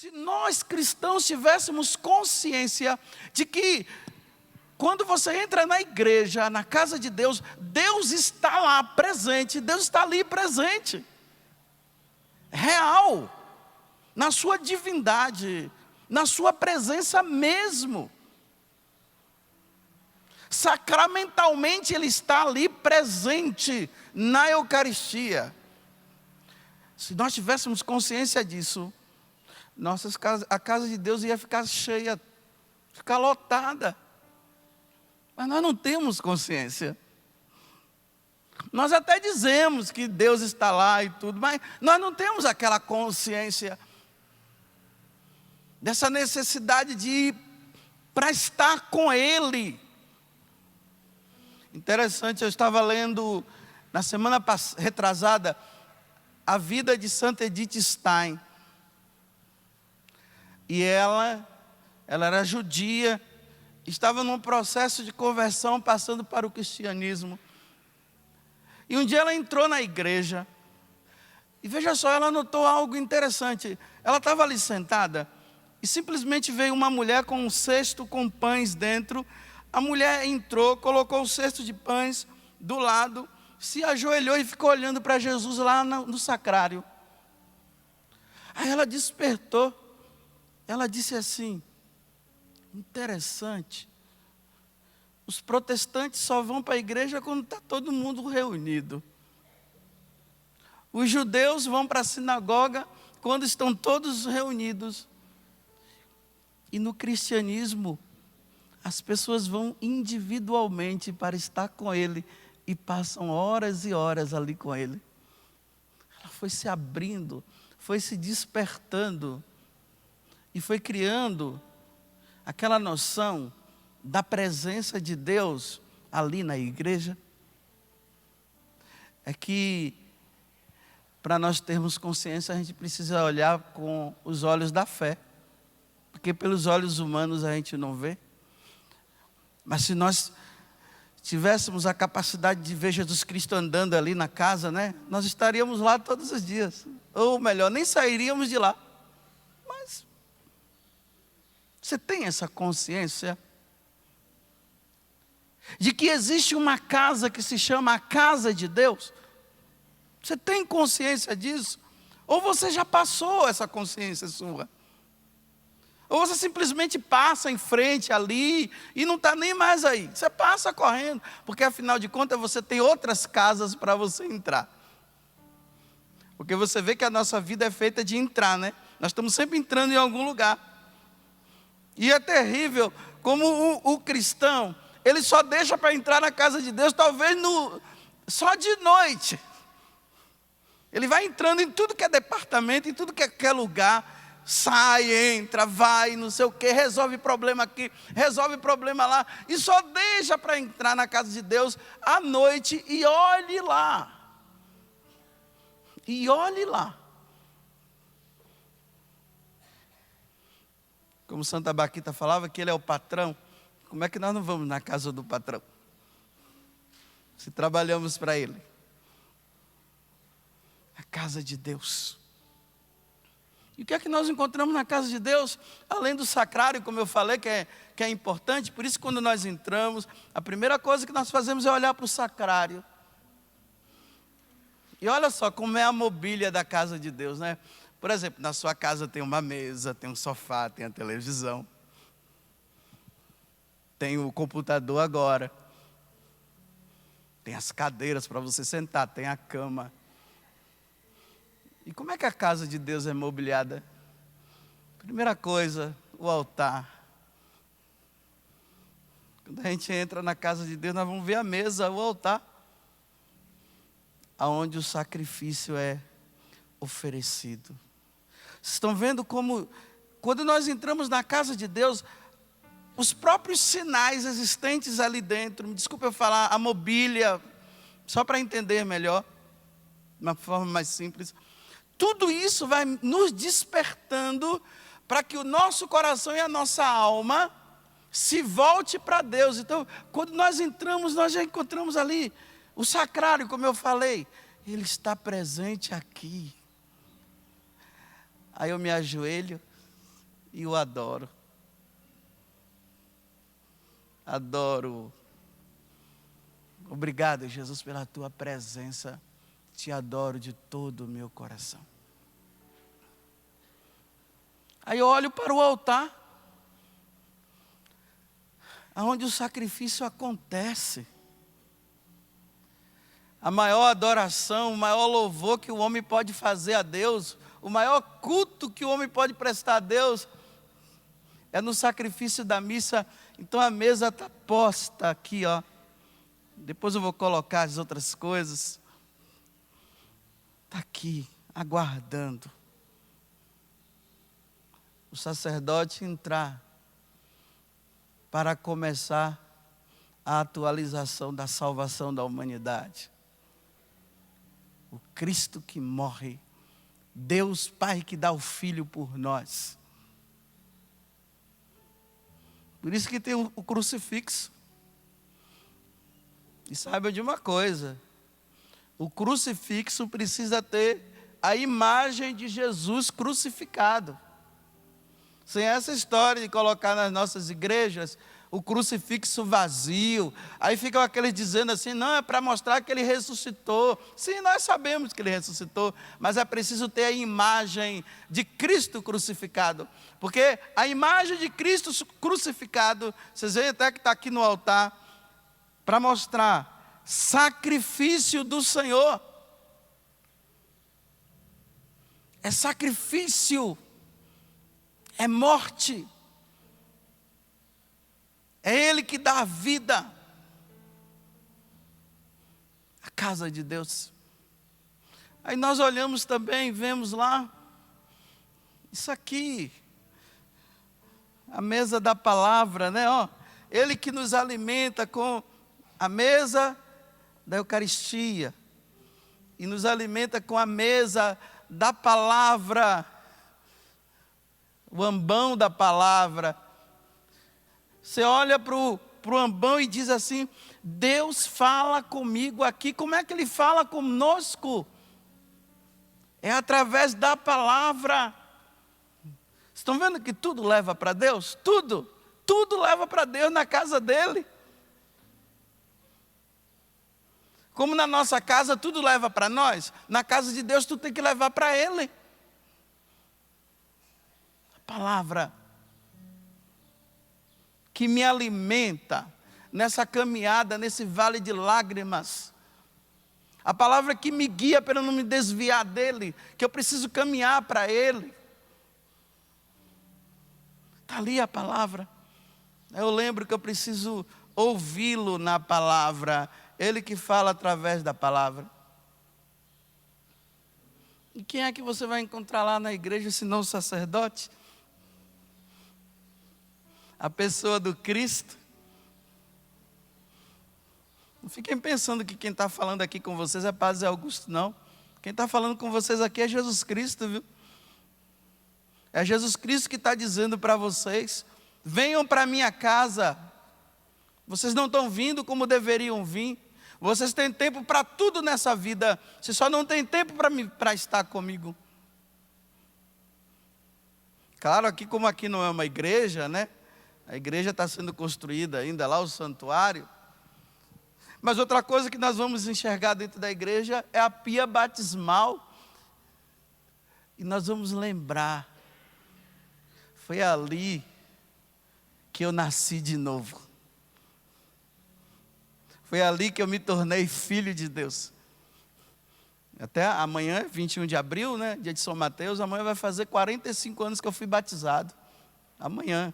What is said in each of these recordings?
Se nós cristãos tivéssemos consciência de que quando você entra na igreja, na casa de Deus, Deus está lá presente, Deus está ali presente, real, na sua divindade, na sua presença mesmo. Sacramentalmente Ele está ali presente na Eucaristia. Se nós tivéssemos consciência disso, a casa de Deus ia ficar cheia, ficar lotada. Mas nós não temos consciência. Nós até dizemos que Deus está lá e tudo, mas nós não temos aquela consciência dessa necessidade de ir para estar com Ele. Interessante, eu estava lendo na semana retrasada a vida de Santa Edith Stein. E ela era judia, estava num processo de conversão, passando para o cristianismo. E um dia ela entrou na igreja, e veja só, ela notou algo interessante. Ela estava ali sentada, e simplesmente veio uma mulher com um cesto com pães dentro. A mulher entrou, colocou o cesto de pães do lado, se ajoelhou e ficou olhando para Jesus lá no sacrário. Aí ela despertou. Ela disse assim: interessante, os protestantes só vão para a igreja quando está todo mundo reunido. Os judeus vão para a sinagoga quando estão todos reunidos. E no cristianismo, as pessoas vão individualmente para estar com Ele e passam horas e horas ali com Ele. Ela foi se abrindo, foi se despertando. E foi criando aquela noção da presença de Deus ali na igreja. É que, para nós termos consciência, a gente precisa olhar com os olhos da fé. Porque pelos olhos humanos a gente não vê. Mas se nós tivéssemos a capacidade de ver Jesus Cristo andando ali na casa, né? Nós estaríamos lá todos os dias. Ou melhor, nem sairíamos de lá. Mas você tem essa consciência de que existe uma casa que se chama a casa de Deus? Você tem consciência disso? Ou você já passou essa consciência sua? Ou você simplesmente passa em frente ali e não está nem mais aí. Você passa correndo, porque afinal de contas você tem outras casas para você entrar. Porque você vê que a nossa vida é feita de entrar, né? Nós estamos sempre entrando em algum lugar. E é terrível como o cristão, ele só deixa para entrar na casa de Deus, talvez só de noite. Ele vai entrando em tudo que é departamento, em tudo que é lugar, sai, entra, vai, não sei o que, resolve problema aqui, resolve problema lá, e só deixa para entrar na casa de Deus à noite e olhe lá. E olhe lá. Como Santa Baquita falava que ele é o patrão, como é que nós não vamos na casa do patrão? Se trabalhamos para ele. A casa de Deus. E o que é que nós encontramos na casa de Deus? Além do sacrário, como eu falei, que é importante, por isso quando nós entramos, a primeira coisa que nós fazemos é olhar para o sacrário. E olha só como é a mobília da casa de Deus, né? Por exemplo, na sua casa tem uma mesa, tem um sofá, tem a televisão. Tem o computador agora. Tem as cadeiras para você sentar, tem a cama. E como é que a casa de Deus é mobiliada? Primeira coisa, o altar. Quando a gente entra na casa de Deus, nós vamos ver a mesa, o altar, aonde o sacrifício é oferecido. Vocês estão vendo como, quando nós entramos na casa de Deus, os próprios sinais existentes ali dentro, me desculpe eu falar, a mobília, só para entender melhor, de uma forma mais simples, tudo isso vai nos despertando para que o nosso coração e a nossa alma se volte para Deus. Então, quando nós entramos, nós já encontramos ali o sacrário, como eu falei, ele está presente aqui. Aí eu me ajoelho, e o adoro. Adoro. Obrigado, Jesus, pela tua presença. Te adoro de todo o meu coração. Aí eu olho para o altar, onde o sacrifício acontece. A maior adoração, o maior louvor que o homem pode fazer a Deus, o maior culto que o homem pode prestar a Deus, é no sacrifício da missa. Então a mesa está posta aqui, ó. Depois eu vou colocar as outras coisas. Está aqui, aguardando o sacerdote entrar para começar a atualização da salvação da humanidade. O Cristo que morre, Deus Pai que dá o Filho por nós. Por isso que tem o crucifixo. E saiba de uma coisa, o crucifixo precisa ter a imagem de Jesus crucificado. Sem essa história de colocar nas nossas igrejas o crucifixo vazio, aí ficam aqueles dizendo assim, não, é para mostrar que ele ressuscitou. Sim, nós sabemos que ele ressuscitou, mas é preciso ter a imagem de Cristo crucificado, porque a imagem de Cristo crucificado, vocês veem até que está aqui no altar, para mostrar sacrifício do Senhor. É sacrifício, é morte. É Ele que dá a vida. A casa de Deus. Aí nós olhamos também, vemos lá, isso aqui, a mesa da palavra, né? Ó, Ele que nos alimenta com a mesa da Eucaristia. E nos alimenta com a mesa da palavra, o ambão da palavra. Você olha para o ambão e diz assim, Deus fala comigo aqui. Como é que Ele fala conosco? É através da palavra. Estão vendo que tudo leva para Deus? Tudo leva para Deus na casa dEle. Como na nossa casa tudo leva para nós, na casa de Deus tudo tem que levar para Ele. A palavra que me alimenta nessa caminhada, nesse vale de lágrimas. A palavra que me guia para não me desviar dEle, que eu preciso caminhar para Ele. Está ali a palavra. Eu lembro que eu preciso ouvi-lo na palavra. Ele que fala através da palavra. E quem é que você vai encontrar lá na igreja, senão o sacerdote? A pessoa do Cristo. Não fiquem pensando que quem está falando aqui com vocês é Padre Zé Augusto, não. Quem está falando com vocês aqui é Jesus Cristo, viu? É Jesus Cristo que está dizendo para vocês, venham para a minha casa. Vocês não estão vindo como deveriam vir. Vocês têm tempo para tudo nessa vida. Vocês só não têm tempo para estar comigo. Claro, aqui como aqui não é uma igreja, né? A igreja está sendo construída ainda lá, o santuário. Mas outra coisa que nós vamos enxergar dentro da igreja é a pia batismal. E nós vamos lembrar, foi ali que eu nasci de novo. Foi ali que eu me tornei filho de Deus. Até amanhã, 21 de abril, né, dia de São Mateus, amanhã vai fazer 45 anos que eu fui batizado. Amanhã.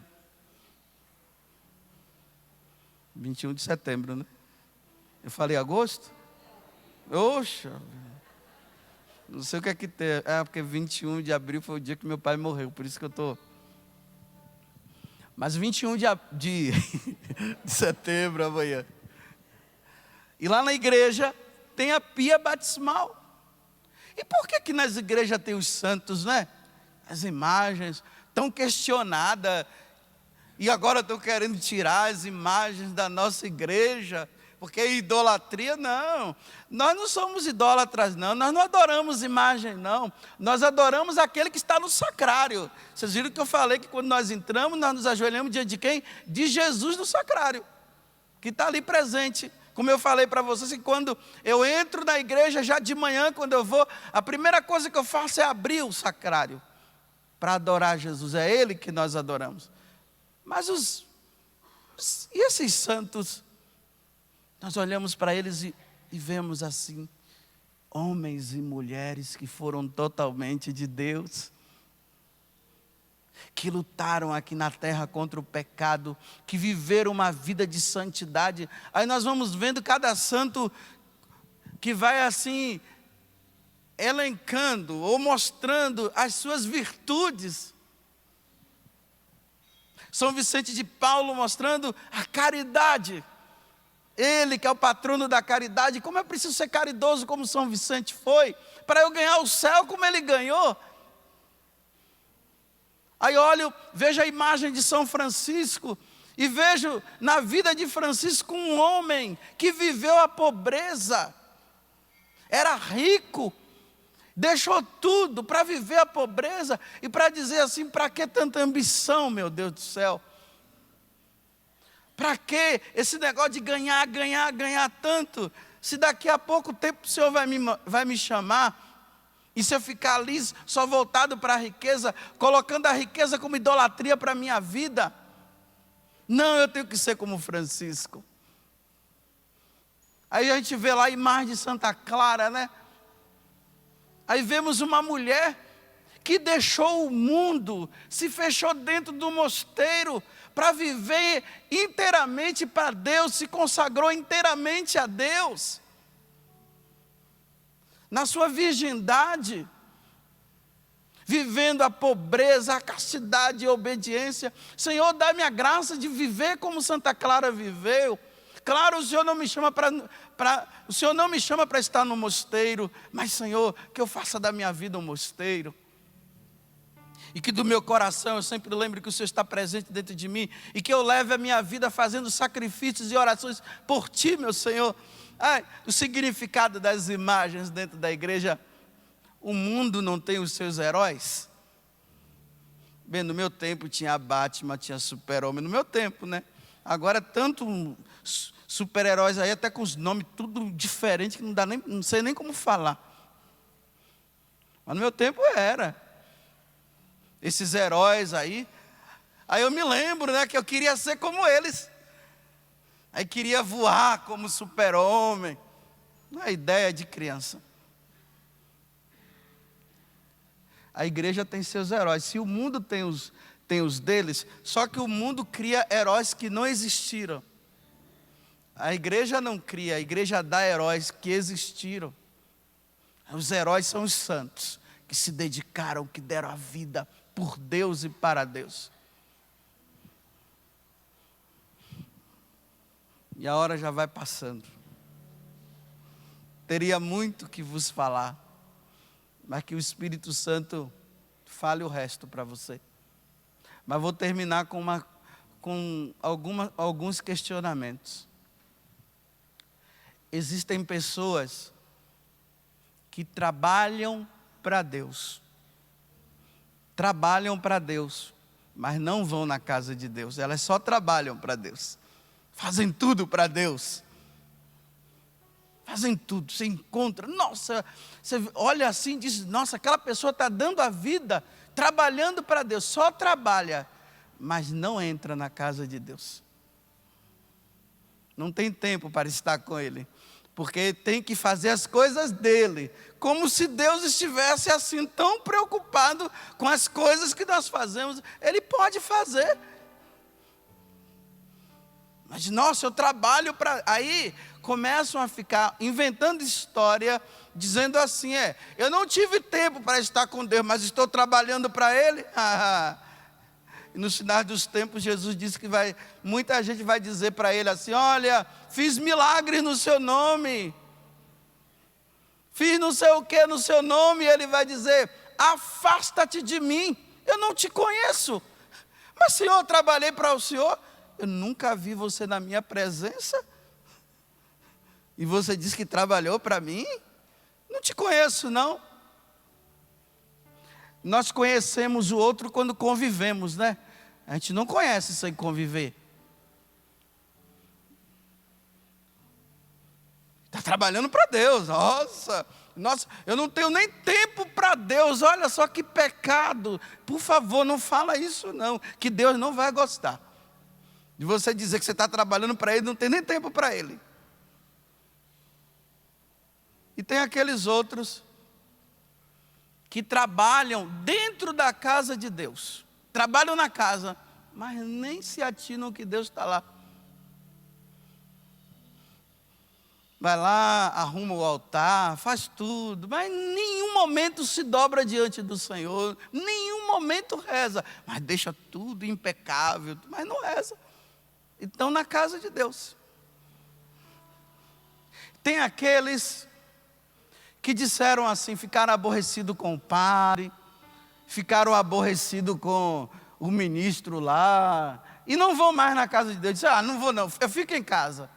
21 de setembro, né? Eu falei agosto? Oxa, não sei o que é que tem. É porque 21 de abril foi o dia que meu pai morreu, por isso que eu estou. Mas 21 de setembro, amanhã. E lá na igreja tem a pia batismal. E por que nas igrejas tem os santos, né? As imagens tão questionadas. E agora estão querendo tirar as imagens da nossa igreja. Porque idolatria, não. Nós não somos idólatras, não. Nós não adoramos imagem, não. Nós adoramos aquele que está no sacrário. Vocês viram que eu falei que quando nós entramos, nós nos ajoelhamos diante de quem? De Jesus no sacrário, que está ali presente. Como eu falei para vocês, que quando eu entro na igreja, já de manhã, quando eu vou, a primeira coisa que eu faço é abrir o sacrário para adorar Jesus. É Ele que nós adoramos. Mas e esses santos? Nós olhamos para eles e vemos assim, homens e mulheres que foram totalmente de Deus, que lutaram aqui na terra contra o pecado, que viveram uma vida de santidade. Aí nós vamos vendo cada santo que vai assim, elencando ou mostrando as suas virtudes. São Vicente de Paulo mostrando a caridade. Ele que é o patrono da caridade. Como é preciso ser caridoso como São Vicente foi, para eu ganhar o céu como ele ganhou. Aí olho, vejo a imagem de São Francisco e vejo na vida de Francisco um homem que viveu a pobreza. Era rico, deixou tudo para viver a pobreza e para dizer assim, para que tanta ambição, meu Deus do céu? Para que esse negócio de ganhar tanto? Se daqui a pouco tempo o Senhor vai me chamar, e se eu ficar ali só voltado para a riqueza, colocando a riqueza como idolatria para a minha vida? Não, eu tenho que ser como Francisco. Aí a gente vê lá a imagem de Santa Clara, né? Aí vemos uma mulher que deixou o mundo, se fechou dentro do mosteiro, para viver inteiramente para Deus, se consagrou inteiramente a Deus. Na sua virgindade, vivendo a pobreza, a castidade e a obediência. Senhor, dá-me a graça de viver como Santa Clara viveu. Claro, o Senhor não me chama para estar no mosteiro, mas Senhor, que eu faça da minha vida um mosteiro. E que do meu coração eu sempre lembre que o Senhor está presente dentro de mim, e que eu leve a minha vida fazendo sacrifícios e orações por Ti, meu Senhor. O significado das imagens dentro da igreja. O mundo não tem os seus heróis? Bem, no meu tempo tinha Batman, tinha Super-Homem, no meu tempo, né? Agora tanto super-heróis aí, até com os nomes tudo diferente, que não sei nem como falar. Mas no meu tempo era. Esses heróis aí eu me lembro, né, que eu queria ser como eles. Aí queria voar como Super-Homem. Não é ideia de criança. A igreja tem seus heróis. Se o mundo tem os deles, só que o mundo cria heróis que não existiram. A igreja não cria, a igreja dá heróis que existiram. Os heróis são os santos, que se dedicaram, que deram a vida por Deus e para Deus. E a hora já vai passando. Teria muito que vos falar, mas que o Espírito Santo fale o resto para você. Mas vou terminar com alguns questionamentos. Existem pessoas que trabalham para Deus. Trabalham para Deus, mas não vão na casa de Deus. Elas só trabalham para Deus. Fazem tudo para Deus. Fazem tudo, você encontra. Nossa, você olha assim e diz, nossa, aquela pessoa está dando a vida, trabalhando para Deus. Só trabalha, mas não entra na casa de Deus. Não tem tempo para estar com Ele. Porque tem que fazer as coisas dele, como se Deus estivesse assim tão preocupado com as coisas que nós fazemos. Ele pode fazer. Mas nossa, eu trabalho para... Aí começam a ficar inventando história, dizendo assim, eu não tive tempo para estar com Deus, mas estou trabalhando para Ele. E nos finais dos tempos, Jesus disse que muita gente vai dizer para Ele assim, olha, fiz milagres no seu nome, fiz não sei o que no seu nome, e Ele vai dizer, afasta-te de mim, eu não te conheço. Mas Senhor, eu trabalhei para o Senhor, eu nunca vi você na minha presença. E você diz que trabalhou para mim? Não te conheço, não. Nós conhecemos o outro quando convivemos, né? A gente não conhece sem conviver. Está trabalhando para Deus. Nossa, eu não tenho nem tempo para Deus. Olha só que pecado. Por favor, não fala isso não, que Deus não vai gostar de você dizer que você está trabalhando para Ele, não tem nem tempo para Ele. E tem aqueles outros que trabalham dentro da casa de Deus. Trabalham na casa, mas nem se atinam que Deus está lá. Vai lá, arruma o altar, faz tudo, mas em nenhum momento se dobra diante do Senhor, nenhum momento reza, mas deixa tudo impecável, mas não reza. Então na casa de Deus. Tem aqueles que disseram assim, ficaram aborrecidos com o padre, ficaram aborrecidos com o ministro lá, e não vão mais na casa de Deus. Dizem, não vou não, eu fico em casa.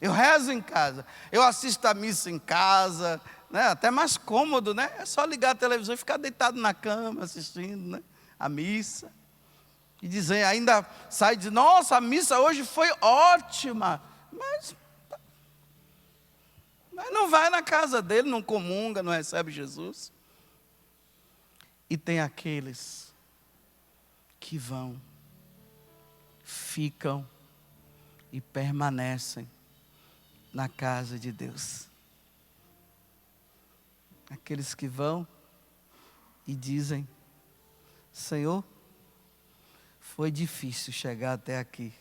Eu rezo em casa, eu assisto a missa em casa, né? Até mais cômodo, né? É só ligar a televisão e ficar deitado na cama assistindo, né? A missa. E dizer, ainda sai de, nossa, a missa hoje foi ótima, mas não vai na casa dele, não comunga, não recebe Jesus. E tem aqueles que vão, ficam e permanecem na casa de Deus. Aqueles que vão e dizem, Senhor, foi difícil chegar até aqui,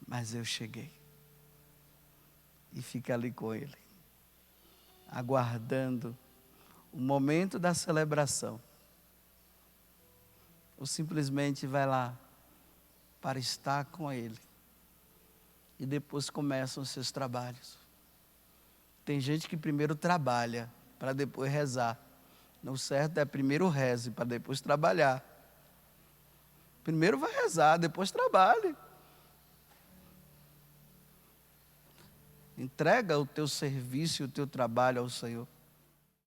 mas eu cheguei. E fica ali com Ele, aguardando o momento da celebração. Ou simplesmente vai lá para estar com Ele. E depois começam os seus trabalhos. Tem gente que primeiro trabalha para depois rezar. O certo é primeiro reze para depois trabalhar. Primeiro vai rezar, depois trabalhe. Entrega o teu serviço e o teu trabalho ao Senhor.